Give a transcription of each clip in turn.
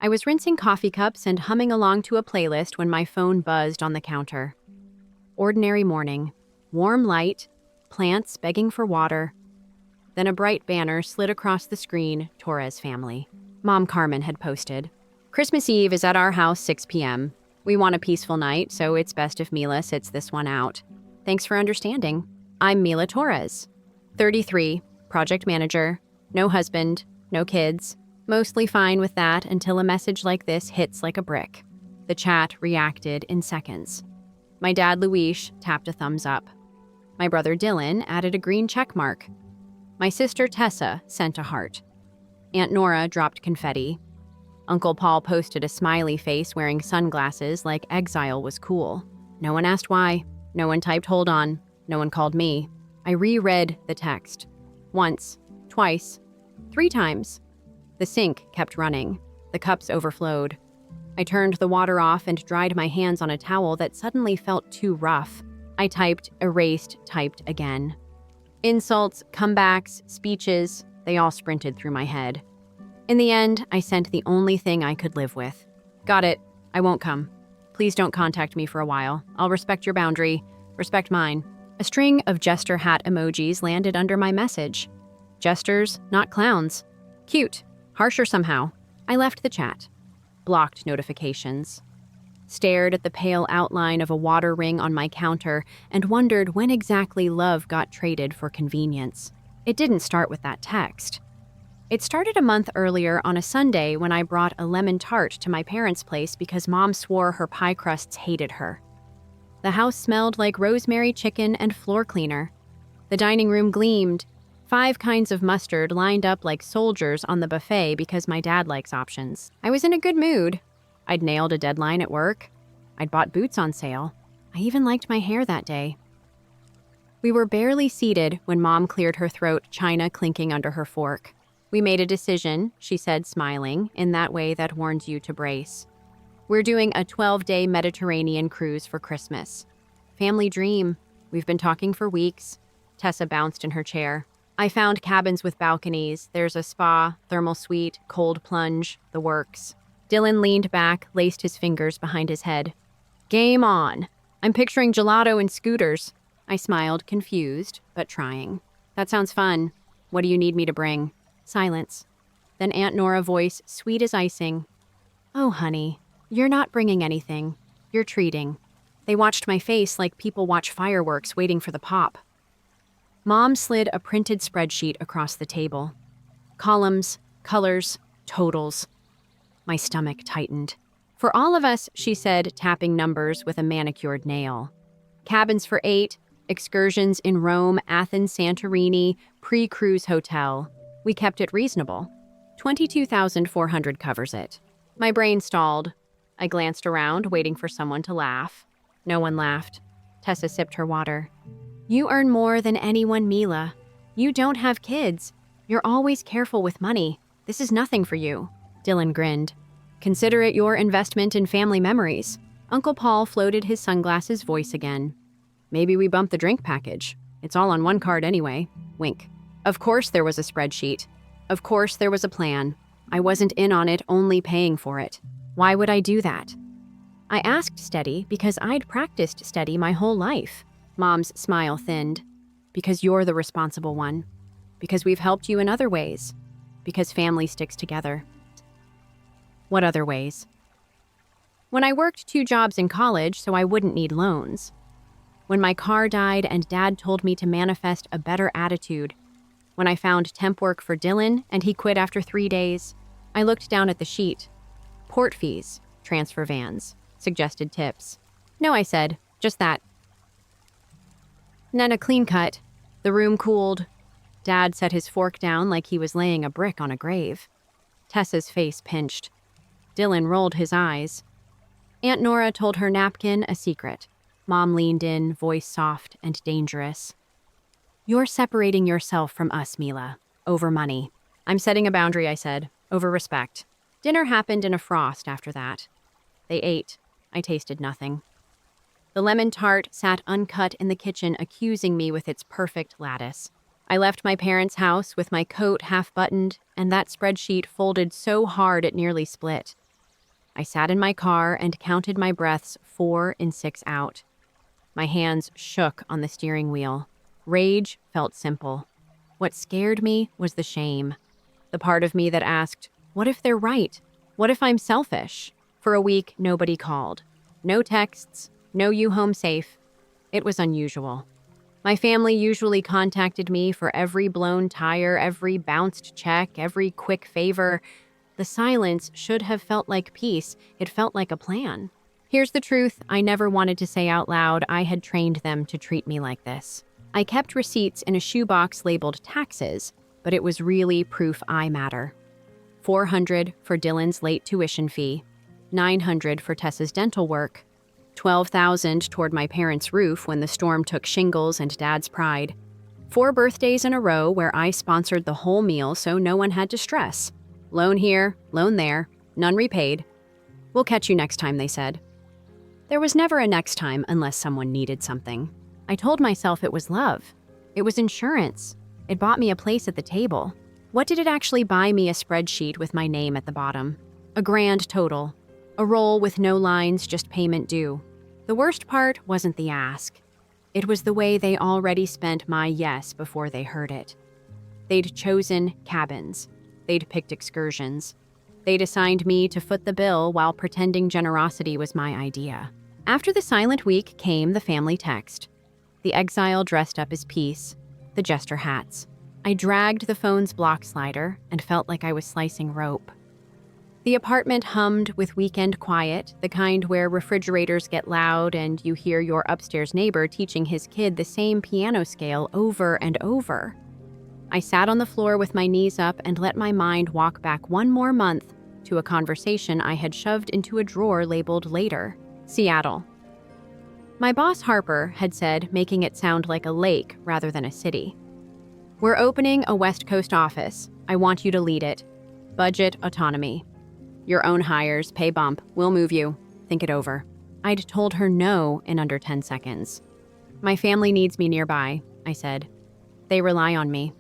I was rinsing coffee cups and humming along to a playlist when my phone buzzed on the counter. Ordinary morning. Warm light, plants begging for water. Then a bright banner slid across the screen, Torres family. Mom Carmen had posted, "Christmas Eve is at our house 6 p.m. We want a peaceful night, so it's best if Mila sits this one out. Thanks for understanding. I'm Mila Torres. 33, project manager, no husband, no kids. Mostly fine with that until a message like this hits like a brick." The chat reacted in seconds. My dad, Luis, tapped a thumbs up. My brother, Dylan, added a green check mark. My sister, Tessa, sent a heart. Aunt Nora dropped confetti. Uncle Paul posted a smiley face wearing sunglasses like exile was cool. No one asked why. No one typed hold on. No one called me. I reread the text. Once, twice, 3 times. The sink kept running. The cups overflowed. I turned the water off and dried my hands on a towel that suddenly felt too rough. I typed, erased, typed again. Insults, comebacks, speeches, they all sprinted through my head. In the end, I sent the only thing I could live with. Got it. I won't come. Please don't contact me for a while. I'll respect your boundary. Respect mine. A string of jester hat emojis landed under my message. Jesters, not clowns. Cute. Harsher somehow. I left the chat. Blocked notifications. Stared at the pale outline of a water ring on my counter and wondered when exactly love got traded for convenience. It didn't start with that text. It started a month earlier on a Sunday when I brought a lemon tart to my parents' place because Mom swore her pie crusts hated her. The house smelled like rosemary chicken and floor cleaner. The dining room gleamed. 5 kinds of mustard lined up like soldiers on the buffet because my dad likes options. I was in a good mood. I'd nailed a deadline at work. I'd bought boots on sale. I even liked my hair that day. We were barely seated when Mom cleared her throat, china clinking under her fork. "We made a decision," she said, smiling, in that way that warns you to brace. "We're doing a 12-day Mediterranean cruise for Christmas. Family dream. We've been talking for weeks." Tessa bounced in her chair. "I found cabins with balconies. There's a spa, thermal suite, cold plunge, the works." Dylan leaned back, laced his fingers behind his head. "Game on. I'm picturing gelato and scooters." I smiled, confused, but trying. "That sounds fun. What do you need me to bring?" Silence. Then Aunt Nora voice, sweet as icing. "Oh, honey, you're not bringing anything. You're treating." They watched my face like people watch fireworks waiting for the pop. Mom slid a printed spreadsheet across the table. Columns, colors, totals. My stomach tightened. "For all of us," she said, tapping numbers with a manicured nail. "Cabins for 8, excursions in Rome, Athens, Santorini, pre-cruise hotel. We kept it reasonable. 22,400 covers it." My brain stalled. I glanced around, waiting for someone to laugh. No one laughed. Tessa sipped her water. "You earn more than anyone, Mila. You don't have kids. You're always careful with money. This is nothing for you." Dylan grinned. "Consider it your investment in family memories." Uncle Paul floated his sunglasses voice again. "Maybe we bump the drink package. It's all on one card anyway." Wink. Of course there was a spreadsheet. Of course there was a plan. I wasn't in on it, only paying for it. Why would I do that? I asked steady because I'd practiced steady my whole life. Mom's smile thinned. "Because you're the responsible one. Because we've helped you in other ways. Because family sticks together." What other ways? When I worked 2 jobs in college so I wouldn't need loans. When my car died and Dad told me to manifest a better attitude. When I found temp work for Dylan and he quit after 3 days. I looked down at the sheet. Port fees, transfer vans, suggested tips. "No," I said, "just that." Then a clean cut. The room cooled. Dad set his fork down like he was laying a brick on a grave. Tessa's face pinched. Dylan rolled his eyes. Aunt Nora told her napkin a secret. Mom leaned in, voice soft and dangerous. "You're separating yourself from us, Mila, over money." "I'm setting a boundary," I said, "over respect." Dinner happened in a frost after that. They ate. I tasted nothing. The lemon tart sat uncut in the kitchen, accusing me with its perfect lattice. I left my parents' house with my coat half buttoned and that spreadsheet folded so hard it nearly split. I sat in my car and counted my breaths 4 in 6 out. My hands shook on the steering wheel. Rage felt simple. What scared me was the shame. The part of me that asked, what if they're right? What if I'm selfish? For a week, nobody called. No texts, no "you home safe." It was unusual. My family usually contacted me for every blown tire, every bounced check, every quick favor. The silence should have felt like peace. It felt like a plan. Here's the truth I never wanted to say out loud. I had trained them to treat me like this. I kept receipts in a shoebox labeled taxes, but it was really proof I matter. $400 for Dylan's late tuition fee, $900 for Tessa's dental work, $12,000 toward my parents' roof when the storm took shingles and Dad's pride, 4 birthdays in a row where I sponsored the whole meal so no one had to stress. Loan here, loan there, none repaid. We'll catch you next time, they said. There was never a next time unless someone needed something. I told myself it was love. It was insurance. It bought me a place at the table. What did it actually buy me? A spreadsheet with my name at the bottom. A grand total. A roll with no lines, just payment due. The worst part wasn't the ask. It was the way they already spent my yes before they heard it. They'd chosen cabins. They'd picked excursions. They'd assigned me to foot the bill while pretending generosity was my idea. After the silent week came the family text. The exile dressed up as peace. The jester hats. I dragged the phone's block slider and felt like I was slicing rope. The apartment hummed with weekend quiet, the kind where refrigerators get loud and you hear your upstairs neighbor teaching his kid the same piano scale over and over. I sat on the floor with my knees up and let my mind walk back one more month to a conversation I had shoved into a drawer labeled later, Seattle. My boss Harper had said, making it sound like a lake rather than a city. We're opening a West Coast office. I want you to lead it. Budget autonomy. Your own hires, pay bump. We'll move you. Think it over. I'd told her no in under 10 seconds. My family needs me nearby, I said. They rely on me.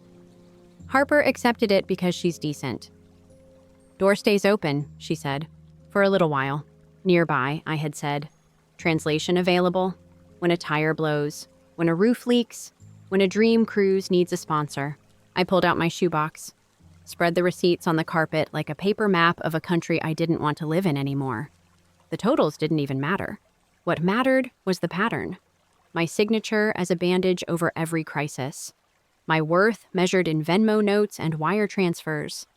Harper accepted it because she's decent. Door stays open, she said. For a little while. Nearby, I had said. Translation available. When a tire blows. When a roof leaks. When a dream cruise needs a sponsor. I pulled out my shoebox. Spread the receipts on the carpet like a paper map of a country I didn't want to live in anymore. The totals didn't even matter. What mattered was the pattern. My signature as a bandage over every crisis. My worth measured in Venmo notes and wire transfers.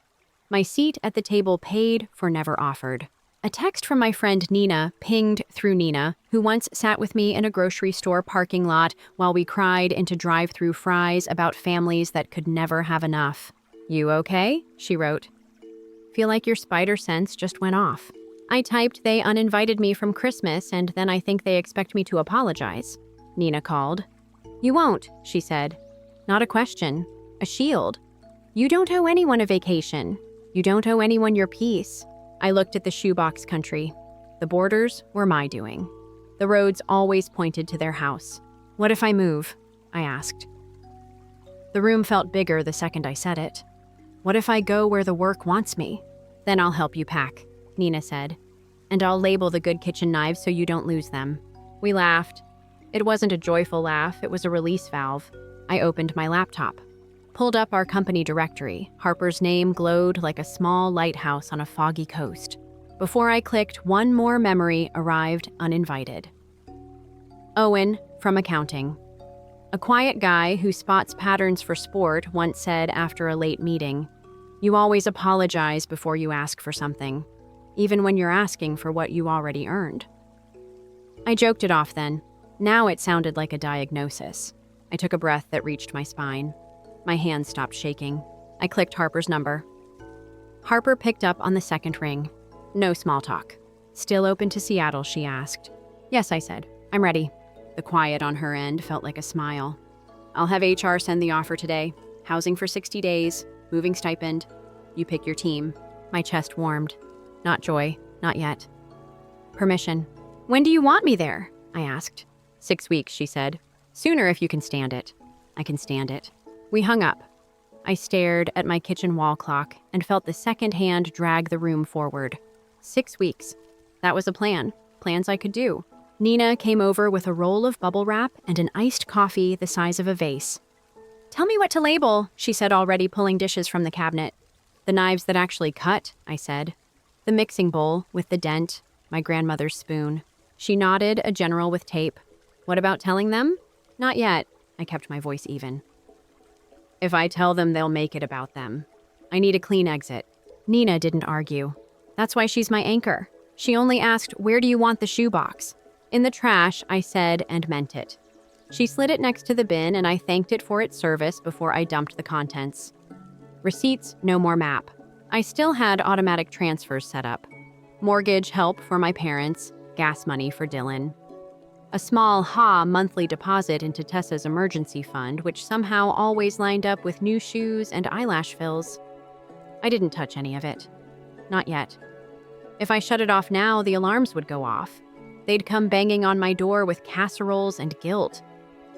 My seat at the table paid for never offered. A text from my friend Nina pinged through Nina, who once sat with me in a grocery store parking lot while we cried into drive-through fries about families that could never have enough. You okay? She wrote. Feel like your spider sense just went off. I typed they uninvited me from Christmas and then I think they expect me to apologize. Nina called. You won't, she said. Not a question. A shield. You don't owe anyone a vacation. You don't owe anyone your peace. I looked at the shoebox country. The borders were my doing. The roads always pointed to their house. What if I move? I asked. The room felt bigger the second I said it. What if I go where the work wants me? Then I'll help you pack, Nina said. And I'll label the good kitchen knives so you don't lose them. We laughed. It wasn't a joyful laugh, it was a release valve. I opened my laptop. Pulled up our company directory. Harper's name glowed like a small lighthouse on a foggy coast. Before I clicked, one more memory arrived uninvited. Owen, from accounting. A quiet guy who spots patterns for sport once said after a late meeting, "You always apologize before you ask for something, even when you're asking for what you already earned." I joked it off then. Now it sounded like a diagnosis. I took a breath that reached my spine. My hands stopped shaking. I clicked Harper's number. Harper picked up on the second ring. No small talk. Still open to Seattle, she asked. Yes, I said. I'm ready. The quiet on her end felt like a smile. I'll have HR send the offer today. Housing for 60 days, moving stipend. You pick your team. My chest warmed. Not joy, not yet. Permission. When do you want me there? I asked. 6 weeks, she said. Sooner if you can stand it. I can stand it. We hung up. I stared at my kitchen wall clock and felt the second hand drag the room forward. 6 weeks. That was a plan. Plans I could do. Nina came over with a roll of bubble wrap and an iced coffee the size of a vase. "Tell me what to label," she said, already pulling dishes from the cabinet. "The knives that actually cut," I said. "The mixing bowl with the dent, my grandmother's spoon." She nodded, a general with tape. "What about telling them?" "Not yet." I kept my voice even. "If I tell them, they'll make it about them. I need a clean exit." Nina didn't argue. That's why she's my anchor. She only asked, "Where do you want the shoebox?" "In the trash," I said, and meant it. She slid it next to the bin, and I thanked it for its service before I dumped the contents. Receipts, no more map. I still had automatic transfers set up. Mortgage help for my parents, gas money for Dylan. A small monthly deposit into Tessa's emergency fund, which somehow always lined up with new shoes and eyelash fills. I didn't touch any of it. Not yet. If I shut it off now, the alarms would go off. They'd come banging on my door with casseroles and guilt.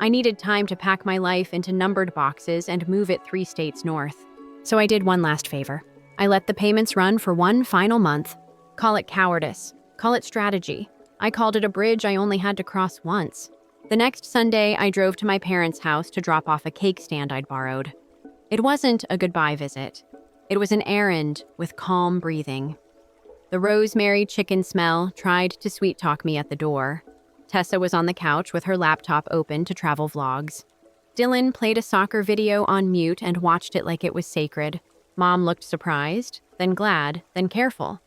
I needed time to pack my life into numbered boxes and move it 3 states north. So I did one last favor. I let the payments run for one final month. Call it cowardice. Call it strategy. I called it a bridge I only had to cross once. The next Sunday, I drove to my parents' house to drop off a cake stand I'd borrowed. It wasn't a goodbye visit. It was an errand with calm breathing. The rosemary chicken smell tried to sweet-talk me at the door. Tessa was on the couch with her laptop open to travel vlogs. Dylan played a soccer video on mute and watched it like it was sacred. Mom looked surprised, then glad, then careful.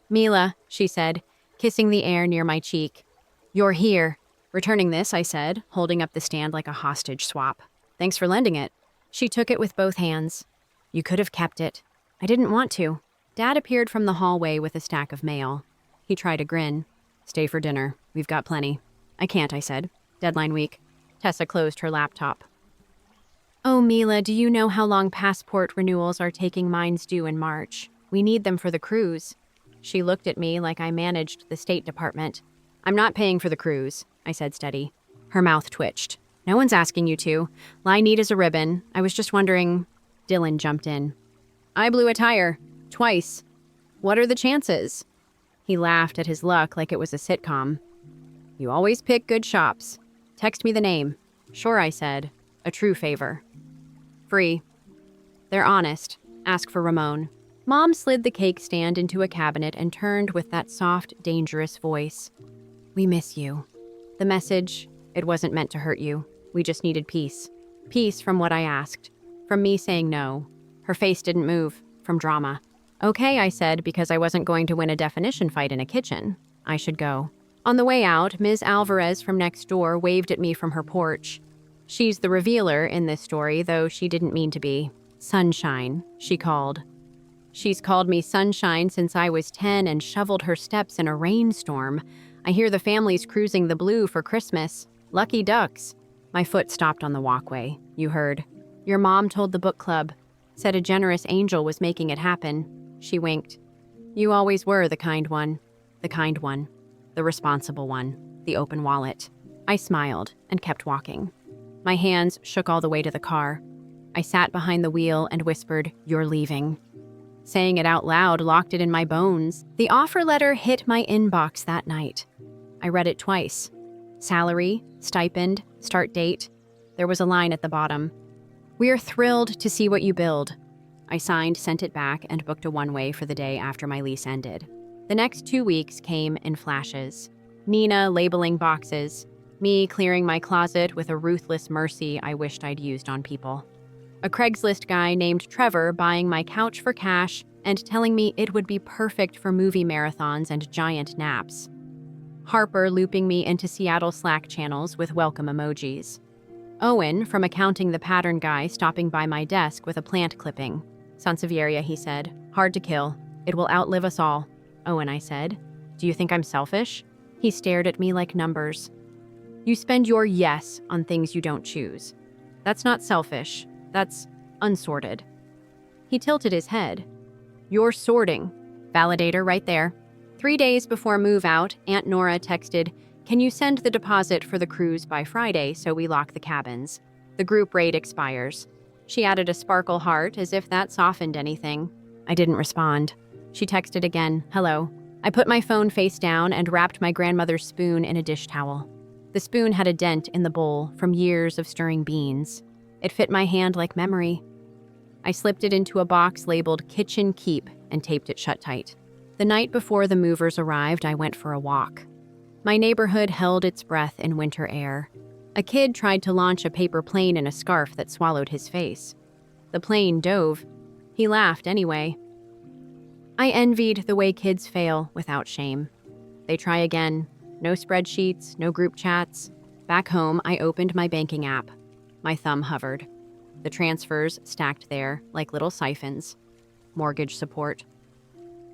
"Mila," she said, kissing the air near my cheek. "You're here." "Returning this," I said, holding up the stand like a hostage swap. "Thanks for lending it." She took it with both hands. "You could have kept it." "I didn't want to." Dad appeared from the hallway with a stack of mail. He tried a grin. "Stay for dinner. We've got plenty." "I can't," I said. "Deadline week." Tessa closed her laptop. "Oh, Mila, do you know how long passport renewals are taking? Mine's due in March. We need them for the cruise." She looked at me like I managed the State Department. "I'm not paying for the cruise," I said steady. Her mouth twitched. "No one's asking you to. All I need is a ribbon. I was just wondering." Dylan jumped in. "I blew a tire. Twice. What are the chances?" He laughed at his luck like it was a sitcom. "You always pick good shops. Text me the name." "Sure," I said. A true favor. "Free. They're honest. Ask for Ramon." Mom slid the cake stand into a cabinet and turned with that soft, dangerous voice. "We miss you." The message, it wasn't meant to hurt you. We just needed peace. Peace from what I asked. From me saying no. Her face didn't move. From drama. "Okay," I said, because I wasn't going to win a definition fight in a kitchen. I should go. On the way out, Ms. Alvarez from next door waved at me from her porch. She's the revealer in this story, though she didn't mean to be. "Sunshine," she called. She's called me Sunshine since I was 10 and shoveled her steps in a rainstorm. I hear the family's cruising the blue for Christmas. Lucky ducks. My foot stopped on the walkway. "You heard. Your mom told the book club. Said a generous angel was making it happen." She winked. "You always were the kind one. The kind one. The responsible one. The open wallet." I smiled and kept walking. My hands shook all the way to the car. I sat behind the wheel and whispered, "You're leaving." Saying it out loud locked it in my bones. The offer letter hit my inbox that night. I read it twice. Salary, stipend, start date. There was a line at the bottom. "We are thrilled to see what you build." I signed, sent it back, and booked a one-way for the day after my lease ended. The next 2 weeks came in flashes. Nina labeling boxes. Me clearing my closet with a ruthless mercy I wished I'd used on people. A Craigslist guy named Trevor buying my couch for cash and telling me it would be perfect for movie marathons and giant naps. Harper looping me into Seattle Slack channels with welcome emojis. Owen from Accounting the Pattern guy stopping by my desk with a plant clipping. "Sansevieria," he said. "Hard to kill. It will outlive us all." "Owen," I said. "Do you think I'm selfish?" He stared at me like numbers. "You spend your yes on things you don't choose. That's not selfish. That's unsorted." He tilted his head. "You're sorting." Validator right there. 3 days before move out, Aunt Nora texted, "Can you send the deposit for the cruise by Friday so we lock the cabins? The group rate expires." She added a sparkle heart as if that softened anything. I didn't respond. She texted again, "Hello. I put my phone face down and wrapped my grandmother's spoon in a dish towel. The spoon had a dent in the bowl from years of stirring beans. It fit my hand like memory. I slipped it into a box labeled Kitchen Keep and taped it shut tight. The night before the movers arrived, I went for a walk. My neighborhood held its breath in winter air. A kid tried to launch a paper plane in a scarf that swallowed his face. The plane dove. He laughed anyway. I envied the way kids fail without shame. They try again. No spreadsheets, no group chats. Back home, I opened my banking app. My thumb hovered. The transfers stacked there like little siphons. Mortgage support.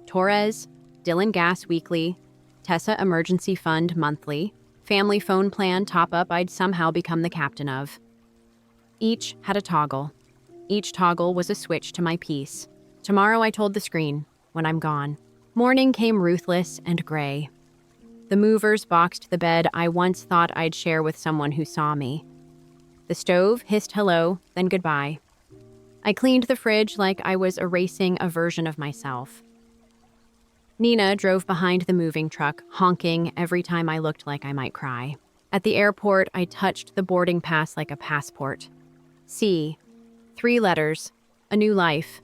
Torres, Dylan Gas weekly, Tessa emergency fund monthly, family phone plan top-up I'd somehow become the captain of. Each had a toggle. Each toggle was a switch to my peace. Tomorrow, I told the screen, when I'm gone. Morning came ruthless and gray. The movers boxed the bed I once thought I'd share with someone who saw me. The stove hissed hello, then goodbye. I cleaned the fridge like I was erasing a version of myself. Nina drove behind the moving truck, honking every time I looked like I might cry. At the airport, I touched the boarding pass like a passport. C. 3 letters. A new life.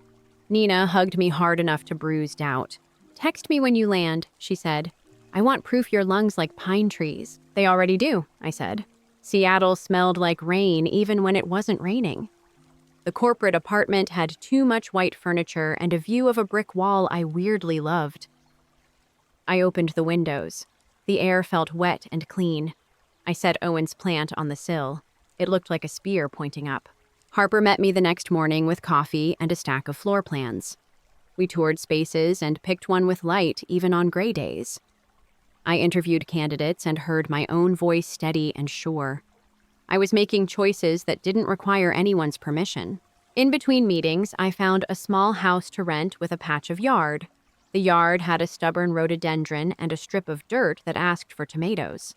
Nina hugged me hard enough to bruise doubt. "Text me when you land," she said. "I want proof your lungs like pine trees." "They already do," I said. Seattle smelled like rain even when it wasn't raining. The corporate apartment had too much white furniture and a view of a brick wall I weirdly loved. I opened the windows. The air felt wet and clean. I set Owen's plant on the sill. It looked like a spear pointing up. Harper met me the next morning with coffee and a stack of floor plans. We toured spaces and picked one with light even on gray days. I interviewed candidates and heard my own voice steady and sure. I was making choices that didn't require anyone's permission. In between meetings, I found a small house to rent with a patch of yard. The yard had a stubborn rhododendron and a strip of dirt that asked for tomatoes.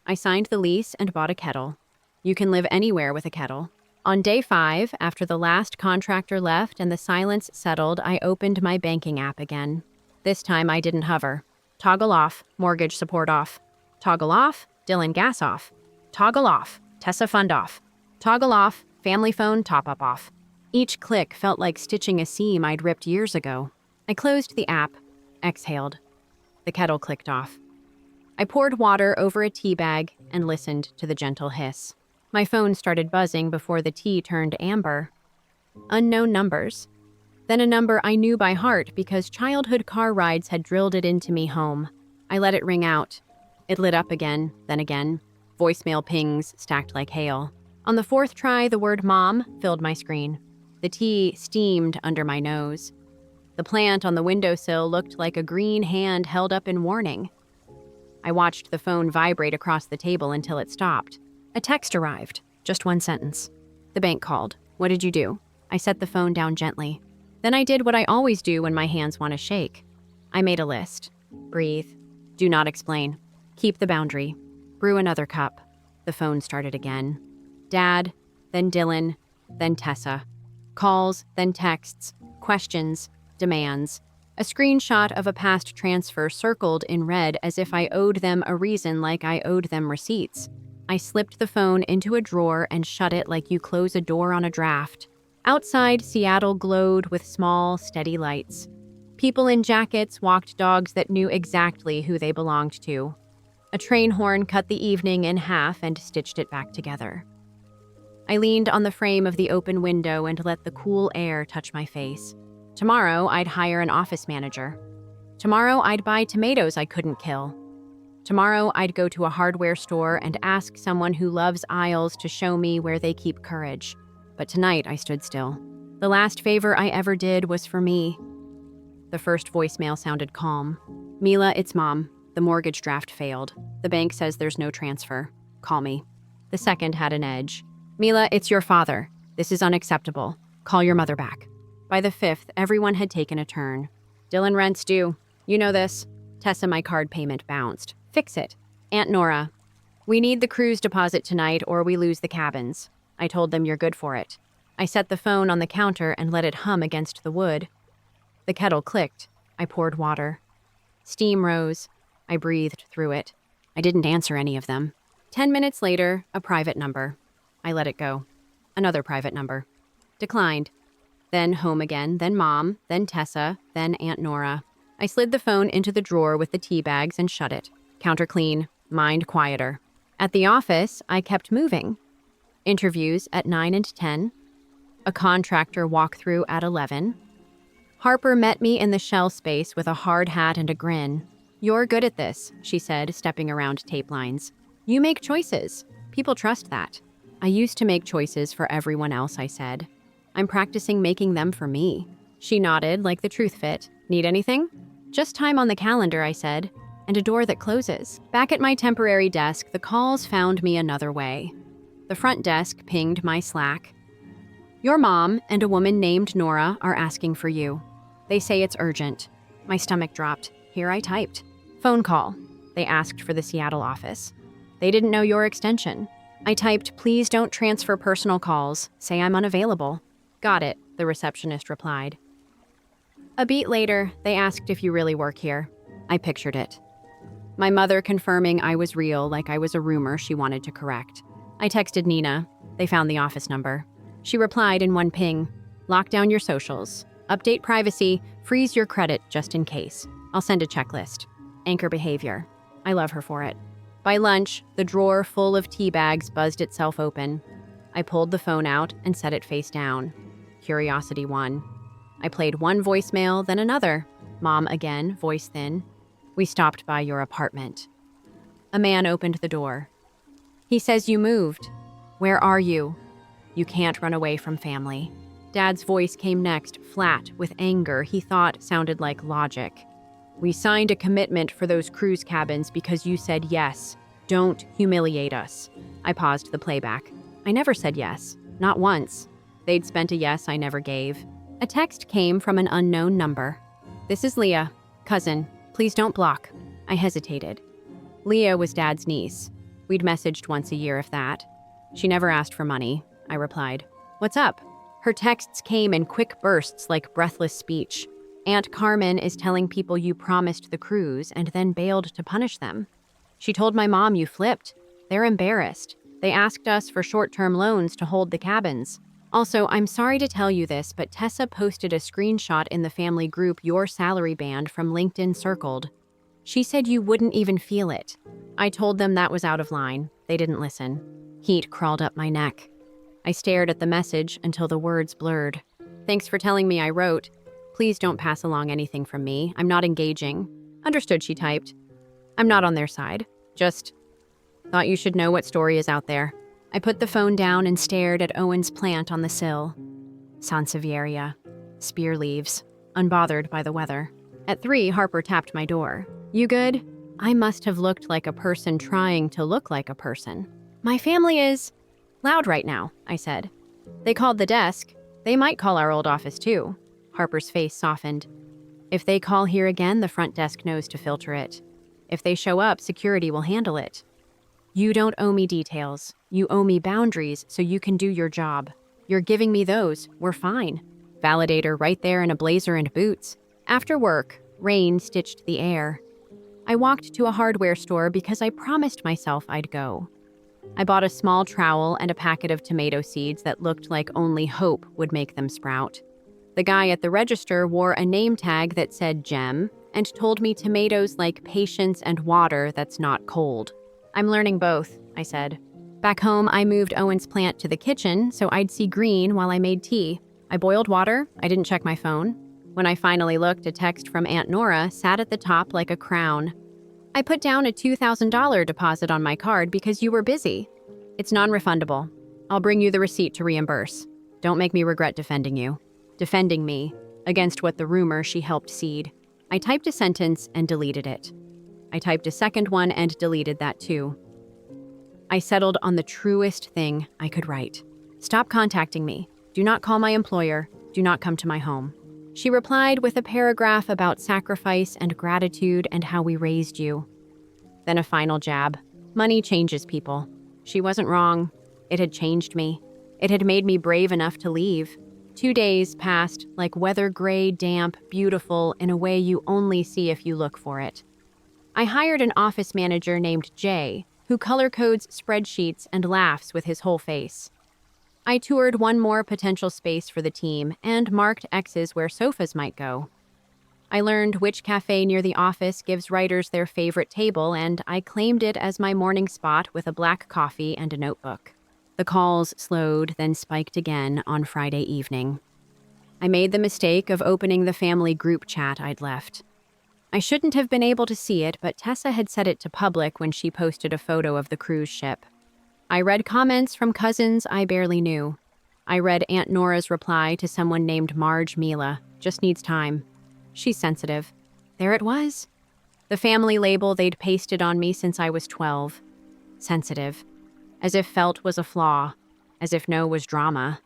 I signed the lease and bought a kettle. You can live anywhere with a kettle. On day 5, after the last contractor left and the silence settled, I opened my banking app again. This time I didn't hover. Toggle off, mortgage support off. Toggle off, Dylan Gas off. Toggle off, Tessa fund off. Toggle off, family phone top-up off. Each click felt like stitching a seam I'd ripped years ago. I closed the app, exhaled. The kettle clicked off. I poured water over a tea bag and listened to the gentle hiss. My phone started buzzing before the tea turned amber. Unknown numbers. Then a number I knew by heart because childhood car rides had drilled it into me home. I let it ring out. It lit up again, then again. Voicemail pings stacked like hail. On the 4th try, the word mom filled my screen. The tea steamed under my nose. The plant on the windowsill looked like a green hand held up in warning. I watched the phone vibrate across the table until it stopped. A text arrived. Just 1 sentence. The bank called. "What did you do?" I set the phone down gently. Then I did what I always do when my hands want to shake. I made a list. Breathe. Do not explain. Keep the boundary. Brew another cup. The phone started again. Dad, then Dylan, then Tessa. Calls, then texts, questions, demands. A screenshot of a past transfer circled in red as if I owed them a reason like I owed them receipts. I slipped the phone into a drawer and shut it like you close a door on a draft. Outside, Seattle glowed with small, steady lights. People in jackets walked dogs that knew exactly who they belonged to. A train horn cut the evening in half and stitched it back together. I leaned on the frame of the open window and let the cool air touch my face. Tomorrow, I'd hire an office manager. Tomorrow, I'd buy tomatoes I couldn't kill. Tomorrow, I'd go to a hardware store and ask someone who loves aisles to show me where they keep courage. But tonight, I stood still. The last favor I ever did was for me. The first voicemail sounded calm. "Mila, it's Mom. The mortgage draft failed. The bank says there's no transfer. Call me." The second had an edge. "Mila, it's your father. This is unacceptable. Call your mother back." By the 5th, everyone had taken a turn. "Dylan, rent's due. You know this." Tessa, my card payment bounced. "Fix it." "Aunt Nora, we need the cruise deposit tonight or we lose the cabins." I told them you're good for it. I set the phone on the counter and let it hum against the wood. The kettle clicked. I poured water. Steam rose. I breathed through it. I didn't answer any of them. 10 minutes later, a private number. I let it go. Another private number. Declined. Then home again, then Mom, then Tessa, then Aunt Nora. I slid the phone into the drawer with the tea bags and shut it. Counter clean, mind quieter. At the office, I kept moving. Interviews at 9 and 10. A contractor walkthrough at 11. Harper met me in the shell space with a hard hat and a grin. "You're good at this," she said, stepping around tape lines. "You make choices. People trust that." "I used to make choices for everyone else," I said. "I'm practicing making them for me." She nodded like the truth fit. "Need anything?" "Just time on the calendar," I said, "and a door that closes." Back at my temporary desk, the calls found me another way. The front desk pinged my Slack. "Your mom and a woman named Nora are asking for you. They say it's urgent." My stomach dropped. Here I typed. "Phone call." They asked for the Seattle office. "They didn't know your extension." I typed, "Please don't transfer personal calls. Say I'm unavailable." "Got it," the receptionist replied. A beat later, they asked if you really work here. I pictured it. My mother confirming I was real like I was a rumor she wanted to correct. I texted Nina. They found the office number. She replied in one ping, "Lock down your socials. Update privacy. Freeze your credit just in case. I'll send a checklist." Anchor behavior. I love her for it. By lunch, the drawer full of tea bags buzzed itself open. I pulled the phone out and set it face down. Curiosity won. I played one voicemail, then another. Mom again, voice thin. "We stopped by your apartment." A man opened the door. "He says you moved. Where are you?" "You can't run away from family." Dad's voice came next, flat, with anger he thought sounded like logic. "We signed a commitment for those cruise cabins because you said yes. Don't humiliate us." I paused the playback. I never said yes. Not once. They'd spent a yes I never gave. A text came from an unknown number. "This is Leah. Cousin. Please don't block." I hesitated. Leah was Dad's niece. We'd messaged once a year, if that. "She never asked for money," I replied. "What's up?" Her texts came in quick bursts like breathless speech. "Aunt Carmen is telling people you promised the cruise and then bailed to punish them. She told my mom you flipped. They're embarrassed. They asked us for short-term loans to hold the cabins. Also, I'm sorry to tell you this, but Tessa posted a screenshot in the family group your salary band from LinkedIn circled. She said you wouldn't even feel it." I told them that was out of line. They didn't listen. Heat crawled up my neck. I stared at the message until the words blurred. "Thanks for telling me," I wrote. "Please don't pass along anything from me. I'm not engaging." "Understood," she typed. "I'm not on their side. Just thought you should know what story is out there." I put the phone down and stared at Owen's plant on the sill. Sansevieria. Spear leaves. Unbothered by the weather. At 3, Harper tapped my door. "You good?" I must have looked like a person trying to look like a person. "My family is loud right now," I said. "They called the desk. They might call our old office too." Harper's face softened. "If they call here again, the front desk knows to filter it. If they show up, security will handle it. You don't owe me details. You owe me boundaries so you can do your job. You're giving me those. We're fine." Validator right there in a blazer and boots. After work, rain stitched the air. I walked to a hardware store because I promised myself I'd go. I bought a small trowel and a packet of tomato seeds that looked like only hope would make them sprout. The guy at the register wore a name tag that said Gem and told me tomatoes like patience and water that's not cold. "I'm learning both," I said. Back home, I moved Owen's plant to the kitchen so I'd see green while I made tea. I boiled water. I didn't check my phone. When I finally looked, a text from Aunt Nora sat at the top like a crown. "I put down a $2,000 deposit on my card because you were busy. It's non-refundable. I'll bring you the receipt to reimburse. Don't make me regret defending you." Defending me against what the rumor she helped seed. I typed a sentence and deleted it. I typed a second one and deleted that too. I settled on the truest thing I could write. "Stop contacting me. Do not call my employer. Do not come to my home." She replied with a paragraph about sacrifice and gratitude and how we raised you. Then a final jab. Money changes people. She wasn't wrong. It had changed me. It had made me brave enough to leave. 2 days passed like weather gray, damp, beautiful in a way you only see if you look for it. I hired an office manager named Jay, who color codes spreadsheets and laughs with his whole face. I toured one more potential space for the team and marked X's where sofas might go. I learned which cafe near the office gives writers their favorite table, and I claimed it as my morning spot with a black coffee and a notebook. The calls slowed, then spiked again on Friday evening. I made the mistake of opening the family group chat I'd left. I shouldn't have been able to see it, but Tessa had set it to public when she posted a photo of the cruise ship. I read comments from cousins I barely knew. I read Aunt Nora's reply to someone named Marge Mila, just needs time. She's sensitive. There it was. The family label they'd pasted on me since I was 12. Sensitive. As if felt was a flaw. As if no was drama.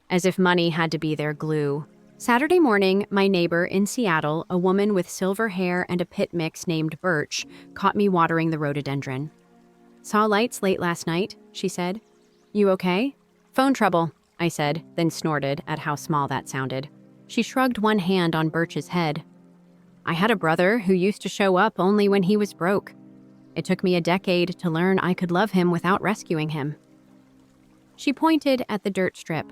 As if money had to be their glue. Saturday morning, my neighbor in Seattle, a woman with silver hair and a pit mix named Birch, caught me watering the rhododendron. "Saw lights late last night," she said. "You okay?" "Phone trouble," I said, then snorted at how small that sounded. She shrugged one hand on Birch's head. "I had a brother who used to show up only when he was broke. It took me a decade to learn I could love him without rescuing him." She pointed at the dirt strip.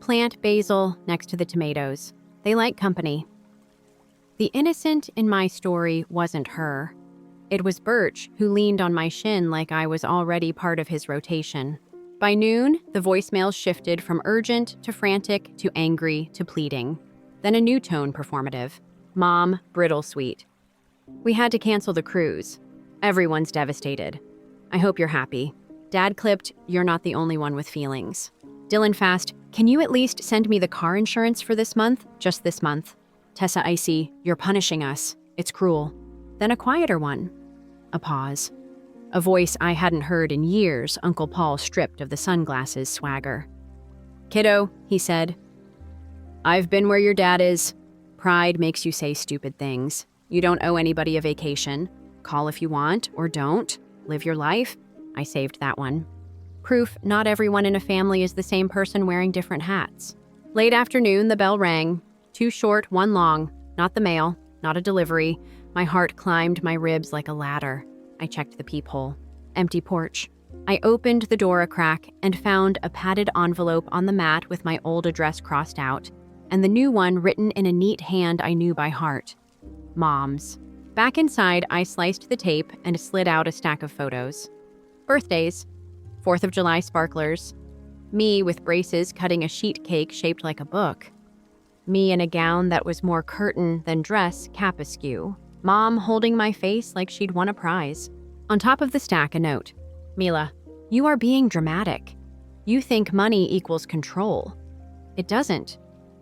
Plant basil next to the tomatoes. They like company. The innocent in my story wasn't her. It was Birch who leaned on my shin like I was already part of his rotation. By noon, the voicemail shifted from urgent to frantic to angry to pleading. Then a new tone performative. Mom, brittle sweet. "We had to cancel the cruise. Everyone's devastated. I hope you're happy." Dad clipped, "You're not the only one with feelings." Dylan fast, "Can you at least send me the car insurance for this month? Just this month." Tessa icy, "You're punishing us. It's cruel." Then a quieter one. A pause. A voice I hadn't heard in years, Uncle Paul stripped of the sunglasses swagger. "Kiddo," he said, "I've been where your dad is. Pride makes you say stupid things. You don't owe anybody a vacation. Call if you want, or don't. Live your life." I saved that one. Proof not everyone in a family is the same person wearing different hats. Late afternoon, the bell rang. 2 short, 1 long. Not the mail, not a delivery. My heart climbed my ribs like a ladder. I checked the peephole. Empty porch. I opened the door a crack and found a padded envelope on the mat with my old address crossed out, and the new one written in a neat hand I knew by heart. Mom's. Back inside, I sliced the tape and slid out a stack of photos. Birthdays. 4th of July sparklers. Me with braces cutting a sheet cake shaped like a book. Me in a gown that was more curtain than dress, cap askew. Mom holding my face like she'd won a prize. On top of the stack, a note. "Mila, you are being dramatic. You think money equals control. It doesn't.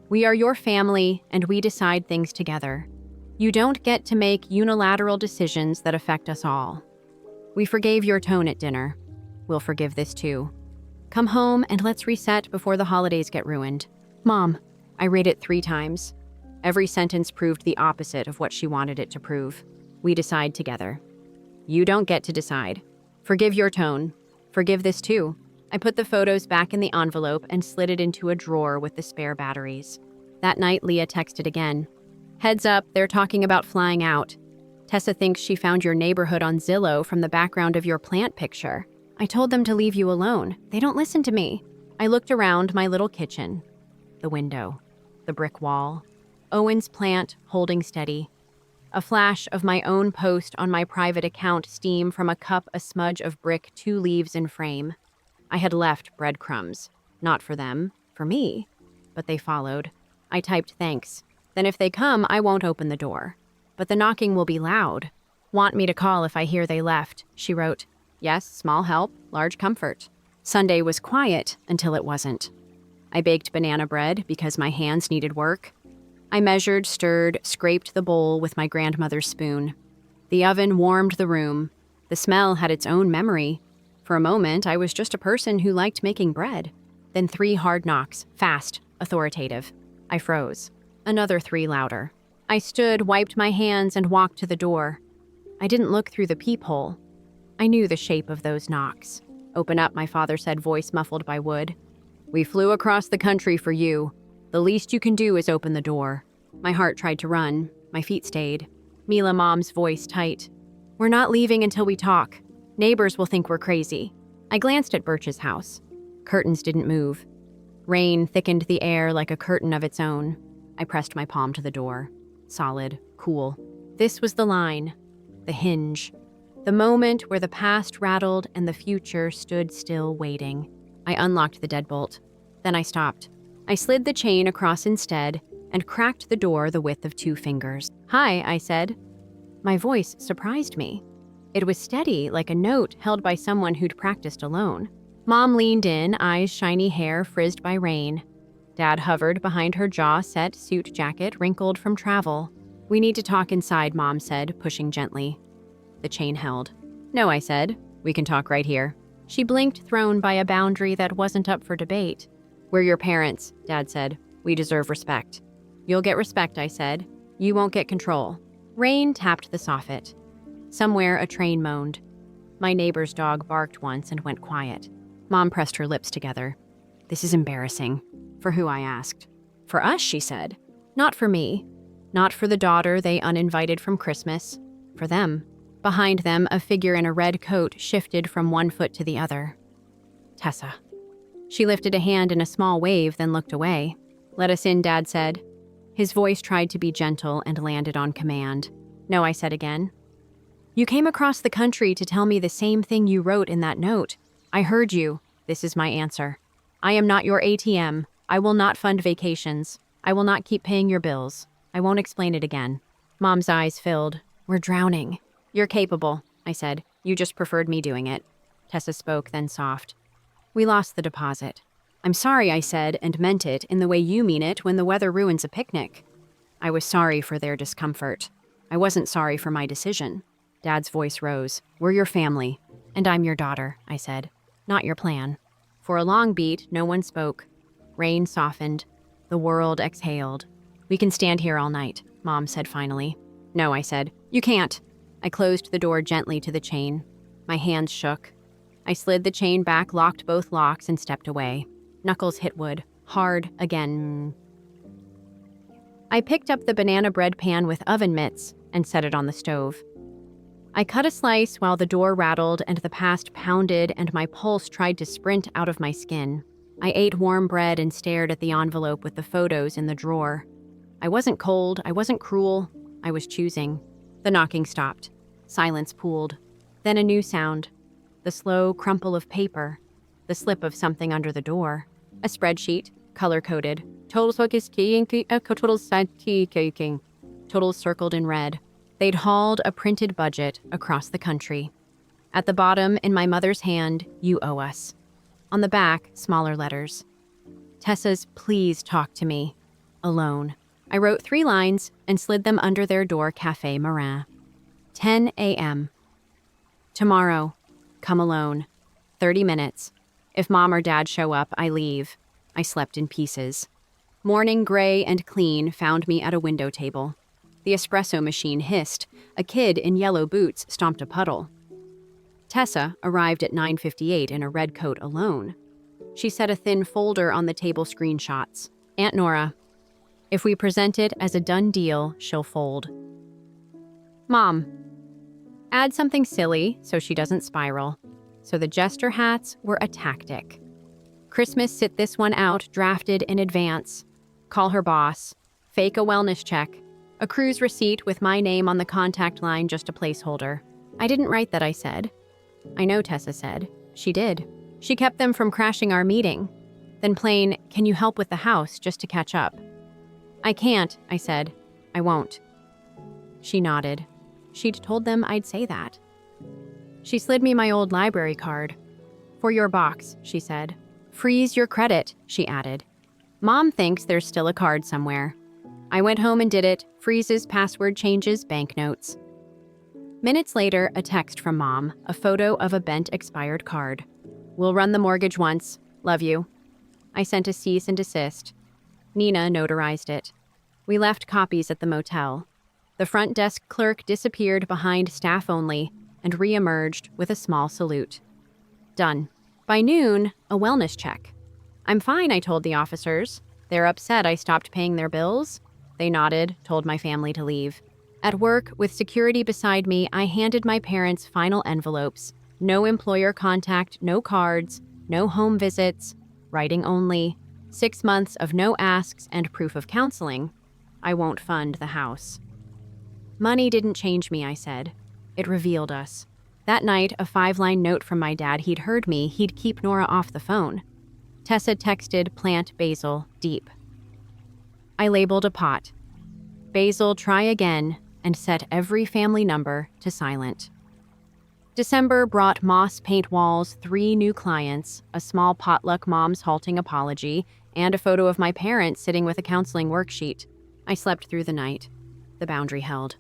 We are your family, and we decide things together. You don't get to make unilateral decisions that affect us all. We forgave your tone at dinner. We'll forgive this too. Come home and let's reset before the holidays get ruined." Mom. I read it 3 times. Every sentence proved the opposite of what she wanted it to prove. We decide together. You don't get to decide. Forgive your tone. Forgive this too. I put the photos back in the envelope and slid it into a drawer with the spare batteries. That night, Leah texted again. "Heads up, they're talking about flying out. Tessa thinks she found your neighborhood on Zillow from the background of your plant picture. I told them to leave you alone. They don't listen to me." I looked around my little kitchen. The window. The brick wall. Owen's plant holding steady. A flash of my own post on my private account steam from a cup, a smudge of brick, 2 leaves in frame. I had left breadcrumbs. Not for them, for me. But they followed. I typed thanks. Then if they come, I won't open the door. But the knocking will be loud. Want me to call if I hear they left, she wrote. Yes, small help, large comfort. Sunday was quiet until it wasn't. I baked banana bread because my hands needed work. I measured, stirred, scraped the bowl with my grandmother's spoon. The oven warmed the room. The smell had its own memory. For a moment, I was just a person who liked making bread. Then 3 hard knocks, fast, authoritative. I froze. Another 3 louder. I stood, wiped my hands, and walked to the door. I didn't look through the peephole. I knew the shape of those knocks. Open up, my father said, voice muffled by wood. We flew across the country for you. The least you can do is open the door. My heart tried to run. My feet stayed. Mila Mom's voice tight. We're not leaving until we talk. Neighbors will think we're crazy. I glanced at Birch's house. Curtains didn't move. Rain thickened the air like a curtain of its own. I pressed my palm to the door. Solid, cool. This was the line. The hinge. The moment where the past rattled and the future stood still waiting. I unlocked the deadbolt. Then I stopped. I slid the chain across instead and cracked the door the width of 2 fingers. Hi, I said. My voice surprised me. It was steady, like a note held by someone who'd practiced alone. Mom leaned in, eyes shiny, hair frizzed by rain. Dad hovered behind her jaw-set suit jacket wrinkled from travel. We need to talk inside, Mom said, pushing gently. The chain held. No, I said. We can talk right here. She blinked, thrown by a boundary that wasn't up for debate. We're your parents, Dad said. We deserve respect. You'll get respect, I said. You won't get control. Rain tapped the soffit. Somewhere a train moaned. My neighbor's dog barked once and went quiet. Mom pressed her lips together. This is embarrassing. For who, I asked. For us, she said. Not for me. Not for the daughter they uninvited from Christmas. For them. Behind them, a figure in a red coat shifted from one foot to the other. Tessa. She lifted a hand in a small wave, then looked away. Let us in, Dad said. His voice tried to be gentle and landed on command. No, I said again. You came across the country to tell me the same thing you wrote in that note. I heard you. This is my answer. I am not your ATM. I will not fund vacations. I will not keep paying your bills. I won't explain it again. Mom's eyes filled. We're drowning. You're capable, I said. You just preferred me doing it. Tessa spoke, then soft. We lost the deposit. I'm sorry, I said, and meant it in the way you mean it when the weather ruins a picnic. I was sorry for their discomfort. I wasn't sorry for my decision. Dad's voice rose. We're your family. And I'm your daughter, I said. Not your plan. For a long beat, no one spoke. Rain softened. The world exhaled. We can stand here all night, Mom said finally. No, I said. You can't. I closed the door gently to the chain. My hands shook. I slid the chain back, locked both locks, and stepped away. Knuckles hit wood. Hard again. I picked up the banana bread pan with oven mitts and set it on the stove. I cut a slice while the door rattled and the past pounded and my pulse tried to sprint out of my skin. I ate warm bread and stared at the envelope with the photos in the drawer. I wasn't cold, I wasn't cruel, I was choosing. The knocking stopped. Silence pooled. Then a new sound. The slow crumple of paper. The slip of something under the door. A spreadsheet, color-coded. Totals circled in red. They'd hauled a printed budget across the country. At the bottom, in my mother's hand, you owe us. On the back, smaller letters. Tessa's please talk to me. Alone. I wrote 3 lines and slid them under their door, Café Marin. 10 a.m. Tomorrow. Come alone. 30 minutes. If Mom or Dad show up, I leave. I slept in pieces. Morning, gray and clean, found me at a window table. The espresso machine hissed. A kid in yellow boots stomped a puddle. Tessa arrived at 9:58 in a red coat alone. She set a thin folder on the table screenshots. Aunt Nora. If we present it as a done deal, she'll fold. Mom. Add something silly so she doesn't spiral. So the jester hats were a tactic. Christmas sit this one out, drafted in advance. Call her boss. Fake a wellness check. A cruise receipt with my name on the contact line, just a placeholder. I didn't write that, I said. I know, Tessa said. She did. She kept them from crashing our meeting. Then plain, can you help with the house, just to catch up? I can't, I said. I won't. She nodded. She'd told them I'd say that. She slid me my old library card. For your box, she said. Freeze your credit, she added. Mom thinks there's still a card somewhere. I went home and did it. Freezes, password changes, banknotes. Minutes later, a text from Mom, a photo of a bent expired card. We'll run the mortgage once. Love you. I sent a cease and desist. Nina notarized it. We left copies at the motel. The front desk clerk disappeared behind staff only and re-emerged with a small salute. Done. By noon, a wellness check. I'm fine, I told the officers. They're upset I stopped paying their bills? They nodded, told my family to leave. At work, with security beside me, I handed my parents final envelopes. No employer contact, no cards, no home visits, writing only. 6 months of no asks and proof of counseling. I won't fund the house. Money didn't change me, I said. It revealed us. That night, a 5-line note from my dad. He'd heard me. He'd keep Nora off the phone. Tessa texted, plant basil, deep. I labeled a pot. Basil, try again, and set every family number to silent. December brought moss paint walls, 3 new clients, a small potluck mom's halting apology, and a photo of my parents sitting with a counseling worksheet. I slept through the night. The boundary held.